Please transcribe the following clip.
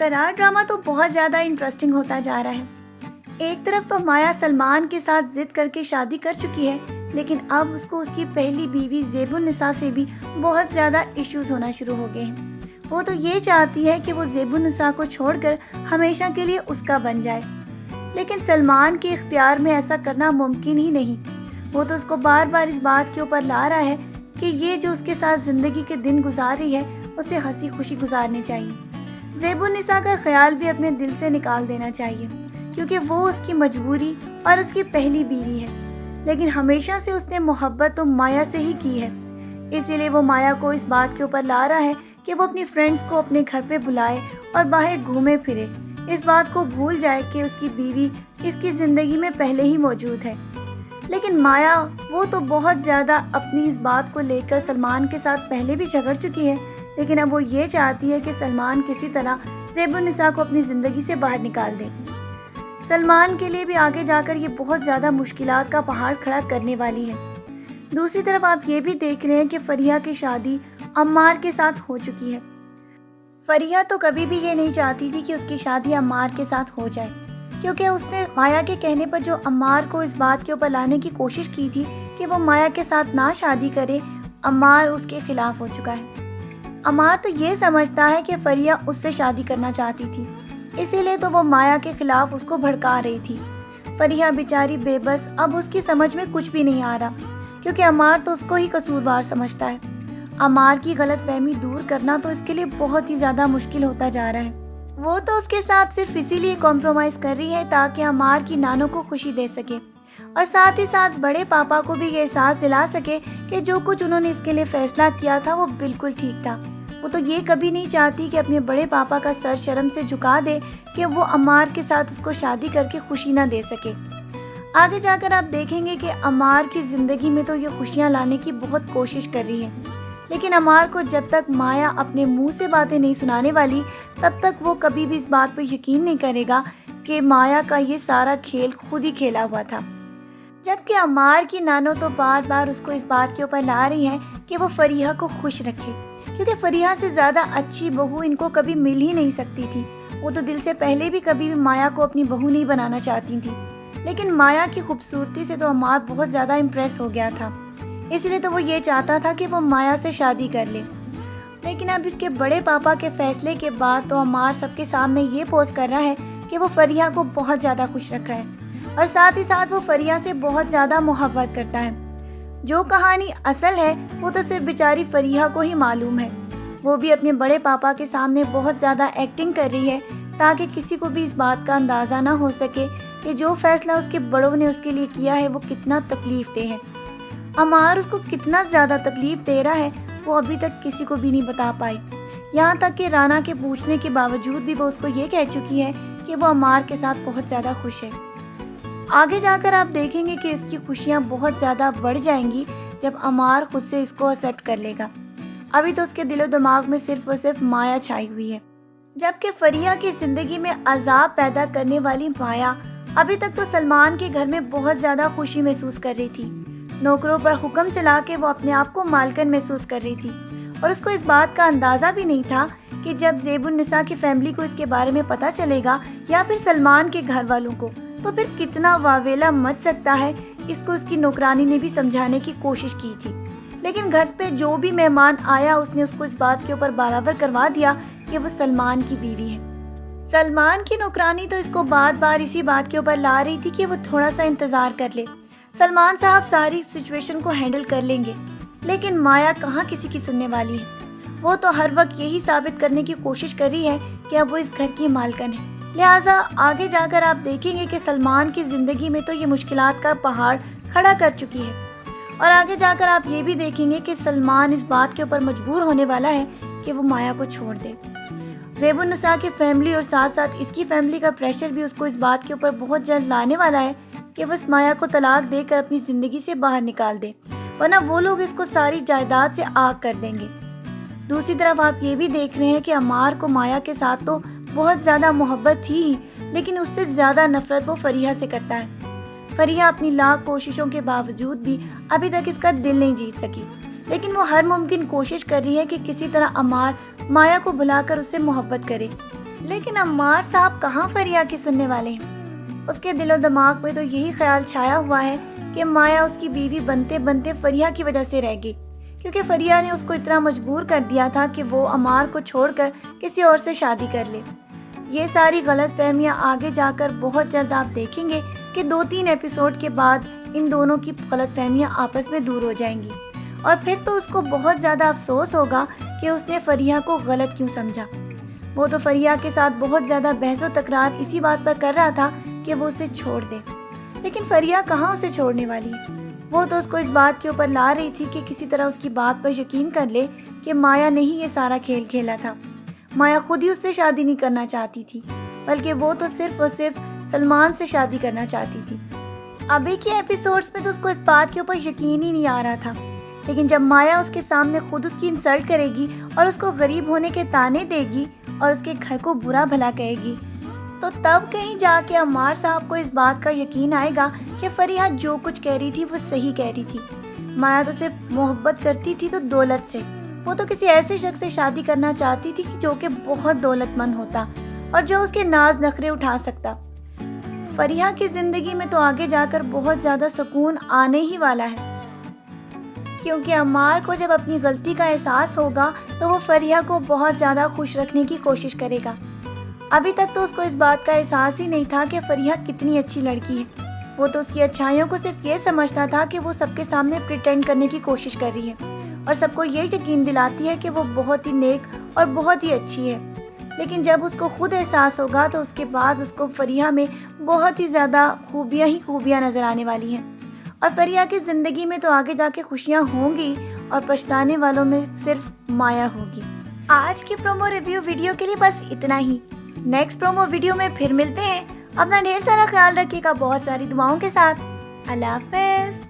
قرار ڈرامہ تو بہت زیادہ انٹرسٹنگ ہوتا جا رہا ہے۔ ایک طرف تو مایا سلمان کے ساتھ ضد کر کے شادی کر چکی ہے، لیکن اب اس کو اس کی پہلی بیوی زیب النساء سے بھی بہت زیادہ ایشوز ہونا شروع ہو گئے ہیں۔ وہ تو یہ چاہتی ہے کہ وہ زیب النساء کو چھوڑ کر ہمیشہ کے لیے اس کا بن جائے، لیکن سلمان کے اختیار میں ایسا کرنا ممکن ہی نہیں۔ وہ تو اس کو بار بار اس بات کے اوپر لا رہا ہے کہ یہ جو اس کے ساتھ زندگی کے دن گزار رہی ہے اسے ہنسی خوشی گزارنے چاہیے۔ زیب النساء کا خیال بھی اپنے دل سے نکال دینا چاہیے، کیونکہ وہ اس کی مجبوری اور اس کی پہلی بیوی ہے، لیکن ہمیشہ سے اس نے محبت تو مایا سے ہی کی ہے۔ اسی لیے وہ مایا کو اس بات کے اوپر لا رہا ہے کہ وہ اپنی فرینڈز کو اپنے گھر پہ بلائے اور باہر گھومے پھرے، اس بات کو بھول جائے کہ اس کی بیوی اس کی زندگی میں پہلے ہی موجود ہے۔ لیکن مایا وہ تو بہت زیادہ اپنی اس بات کو لے کر سلمان کے ساتھ پہلے بھی جھگڑ چکی ہے، لیکن اب وہ یہ چاہتی ہے کہ سلمان کسی طرح زیب النساء کو اپنی زندگی سے باہر نکال دے۔ سلمان کے لیے بھی آگے جا کر یہ بہت زیادہ مشکلات کا پہاڑ کھڑا کرنے والی ہے۔ دوسری طرف آپ یہ بھی دیکھ رہے ہیں کہ فریحہ کی شادی عمار کے ساتھ ہو چکی ہے۔ فریحہ تو کبھی بھی یہ نہیں چاہتی تھی کہ اس کی شادی عمار کے ساتھ ہو جائے، کیونکہ اس نے مایا کے کہنے پر جو عمار کو اس بات کے اوپر لانے کی کوشش کی تھی کہ وہ مایا کے ساتھ نہ شادی کرے، عمار اس کے خلاف ہو چکا ہے۔ عمار تو یہ سمجھتا ہے کہ فریحہ اس سے شادی کرنا چاہتی تھی، اسی لیے تو وہ مایا کے خلاف اس کو بھڑکا رہی تھی۔ فریحہ بیچاری بے بس، اب اس کی سمجھ میں کچھ بھی نہیں آ رہا، کیونکہ عمار تو اس کو ہی قصوروار سمجھتا ہے۔ عمار کی غلط فہمی دور کرنا تو اس کے لیے بہت ہی زیادہ مشکل ہوتا جا رہا ہے۔ وہ تو اس کے ساتھ صرف اسی لیے کمپرومائز کر رہی ہے تاکہ عمار کی نانوں کو خوشی دے سکے، اور ساتھ ہی ساتھ بڑے پاپا کو بھی یہ احساس دلا سکے کہ جو کچھ انہوں نے اس کے لیے فیصلہ کیا تھا وہ بالکل ٹھیک تھا۔ وہ تو یہ کبھی نہیں چاہتی کہ اپنے بڑے پاپا کا سر شرم سے جھکا دے کہ وہ عمار کے ساتھ اس کو شادی کر کے خوشی نہ دے سکے۔ آگے جا کر آپ دیکھیں گے کہ عمار کی زندگی میں تو یہ خوشیاں لانے کی بہت کوشش کر رہی ہے، لیکن عمار کو جب تک مایا اپنے منہ سے باتیں نہیں سنانے والی تب تک وہ کبھی بھی اس بات پر یقین نہیں کرے گا کہ مایا کا یہ سارا کھیل خود ہی کھیلا ہوا تھا۔ جبکہ عمار کی نانوں تو بار بار اس کو اس بات کے اوپر لا رہی ہیں کہ وہ فریحہ کو خوش رکھے، کیونکہ فریحہ سے زیادہ اچھی بہو ان کو کبھی مل ہی نہیں سکتی تھی۔ وہ تو دل سے پہلے بھی کبھی بھی مایا کو اپنی بہو نہیں بنانا چاہتی تھی، لیکن مایا کی خوبصورتی سے تو عمار بہت زیادہ امپریس ہو گیا تھا، اس لیے تو وہ یہ چاہتا تھا کہ وہ مایا سے شادی کر لے۔ لیکن اب اس کے بڑے پاپا کے فیصلے کے بعد تو عمار سب کے سامنے یہ پوز کر رہا ہے کہ وہ فریحہ کو بہت زیادہ خوش رکھ رہا ہے، اور ساتھ ہی ساتھ وہ فریحہ سے بہت زیادہ محبت کرتا ہے۔ جو کہانی اصل ہے وہ تو صرف بیچاری فریحہ کو ہی معلوم ہے۔ وہ بھی اپنے بڑے پاپا کے سامنے بہت زیادہ ایکٹنگ کر رہی ہے تاکہ کسی کو بھی اس بات کا اندازہ نہ ہو سکے کہ جو فیصلہ اس کے بڑوں نے اس کے لیے کیا ہے وہ کتنا تکلیف دہ ہے۔ عمار اس کو کتنا زیادہ تکلیف دے رہا ہے وہ ابھی تک کسی کو بھی نہیں بتا پائی، یہاں تک کہ رانا کے پوچھنے کے باوجود بھی وہ اس کو یہ کہہ چکی ہے کہ وہ عمار کے ساتھ بہت زیادہ خوش ہے۔ آگے جا کر آپ دیکھیں گے کہ اس کی خوشیاں بہت زیادہ بڑھ جائیں گی جب عمار خود سے اس کو ایکسیپٹ کر لے گا۔ ابھی تو اس کے دل و دماغ میں صرف اور صرف مایا چھائی ہوئی ہے، جبکہ فریحہ کی زندگی میں عذاب پیدا کرنے والی مایا ابھی تک تو سلمان کے گھر میں بہت زیادہ خوشی محسوس کر رہی تھی۔ نوکروں پر حکم چلا کے وہ اپنے آپ کو مالکن محسوس کر رہی تھی، اور اس کو اس بات کا اندازہ بھی نہیں تھا کہ جب زیب النساء کی فیملی کو اس کے بارے میں پتہ چلے گا یا پھر سلمان کے گھر والوں کو، تو پھر کتنا واویلا مچ سکتا ہے۔ اس کو اس کی نوکرانی نے بھی سمجھانے کی کوشش کی تھی، لیکن گھر پہ جو بھی مہمان آیا اس نے اس کو اس بات کے اوپر برابر کروا دیا کہ وہ سلمان کی بیوی ہے۔ سلمان کی نوکرانی تو اس کو بار بار اسی بات کے اوپر لا رہی تھی کہ وہ تھوڑا سا انتظار کر لے، سلمان صاحب ساری سچویشن کو ہینڈل کر لیں گے، لیکن مایا کہاں کسی کی سننے والی ہے۔ وہ تو ہر وقت یہی ثابت کرنے کی کوشش کر رہی ہے کہ اب وہ اس گھر کی مالکن ہے، لہٰذا آگے جا کر آپ دیکھیں گے کہ سلمان کی زندگی میں تو یہ مشکلات کا پہاڑ کھڑا کر چکی ہے، اور آگے جا کر آپ یہ بھی دیکھیں گے کہ سلمان اس بات کے اوپر مجبور ہونے والا ہے کہ وہ مایا کو چھوڑ دے۔ زیب النساء کی فیملی اور ساتھ ساتھ اس کی فیملی کا پریشر بھی اس کو اس بات کے اوپر بہت جلد لانے والا ہے کہ وہ اس مایا کو طلاق دے کر اپنی زندگی سے باہر نکال دے، ورنہ وہ لوگ اس کو ساری جائیداد سے آگ کر دیں گے۔ دوسری طرف آپ یہ بھی دیکھ رہے ہیں کہ عمار کو مایا کے ساتھ تو بہت زیادہ محبت تھی ہی، لیکن اس سے زیادہ نفرت وہ فریحہ سے کرتا ہے۔ فریحہ اپنی لاکھ کوششوں کے باوجود بھی ابھی تک اس کا دل نہیں جیت سکی، لیکن وہ ہر ممکن کوشش کر رہی ہے کہ کسی طرح عمار مایا کو بلا کر اس سے محبت کرے۔ لیکن عمار صاحب کہاں فریہ کی سننے والے ہیں؟ اس کے دل و دماغ میں تو یہی خیال چھایا ہوا ہے کہ مایا اس کی بیوی بنتے بنتے فریہ کی وجہ سے رہ گئی، کیونکہ فریہ نے اس کو اتنا مجبور کر دیا تھا کہ وہ عمار کو چھوڑ کر کسی اور سے شادی کر لے۔ یہ ساری غلط فہمیاں آگے جا کر بہت جلد آپ دیکھیں گے کہ 2-3 ایپیسوڈ کے بعد ان دونوں کی غلط فہمیاں آپس میں دور ہو جائیں گی، اور پھر تو اس کو بہت زیادہ افسوس ہوگا کہ اس نے فریہ کو غلط کیوں سمجھا۔ وہ تو فریہ کے ساتھ بہت زیادہ بحث و تکرار اسی بات پر کر رہا تھا کہ وہ اسے چھوڑ دے، لیکن فریہ کہاں اسے چھوڑنے والی ہے؟ وہ تو اس کو اس بات کے اوپر لا رہی تھی کہ کسی طرح اس کی بات پر یقین کر لے کہ مایا نے ہی یہ سارا کھیل کھیلا تھا۔ مایا خود ہی اس سے شادی نہیں کرنا چاہتی تھی، بلکہ وہ تو صرف اور صرف سلمان سے شادی کرنا چاہتی تھی۔ ابھی کے ایپیسوڈز میں تو اس کو اس بات کے اوپر یقین ہی نہیں آ رہا تھا، لیکن جب مایا اس کے سامنے خود اس کی انسلٹ کرے گی اور اس کو غریب ہونے کے طعنے دے گی اور اس کے گھر کو برا بھلا کہے گی، تو تب کہیں جا کے عمار صاحب کو اس بات کا یقین آئے گا کہ فریہ جو کچھ کہہ رہی تھی وہ صحیح کہہ رہی تھی۔ مایا تو صرف محبت کرتی تھی تو دولت سے، وہ تو کسی ایسے شخص سے شادی کرنا چاہتی تھی جو کہ بہت دولت مند ہوتا اور جو اس کے ناز نخرے اٹھا سکتا۔ فریہ کی زندگی میں تو آگے جا کر بہت زیادہ سکون آنے ہی والا ہے، کیونکہ عمار کو جب اپنی غلطی کا احساس ہوگا تو وہ فریہ کو بہت زیادہ خوش رکھنے کی کوشش کرے گا۔ ابھی تک تو اس کو اس بات کا احساس ہی نہیں تھا کہ فریہ کتنی اچھی لڑکی ہے۔ وہ تو اس کی اچھائیوں کو صرف یہ سمجھتا تھا کہ وہ سب کے سامنے پریٹینڈ کرنے کی کوشش کر رہی ہے اور سب کو یہ یقین دلاتی ہے کہ وہ بہت ہی نیک اور بہت ہی اچھی ہے۔ لیکن جب اس کو خود احساس ہوگا تو اس کے بعد اس کو فریہ میں بہت ہی زیادہ خوبیاں ہی خوبیاں نظر آنے والی ہیں، اور فریہ کی زندگی میں تو آگے جا کے خوشیاں ہوں گی اور پچھتانے والوں میں صرف مایا ہوگی۔ آج کی پرومو ریویو ویڈیو کے لیے بس اتنا ہی۔ نیکسٹ پرومو ویڈیو میں پھر ملتے ہیں۔ اپنا ڈھیر سارا خیال رکھیے گا، بہت ساری دعاؤں کے ساتھ۔ اللہ حافظ۔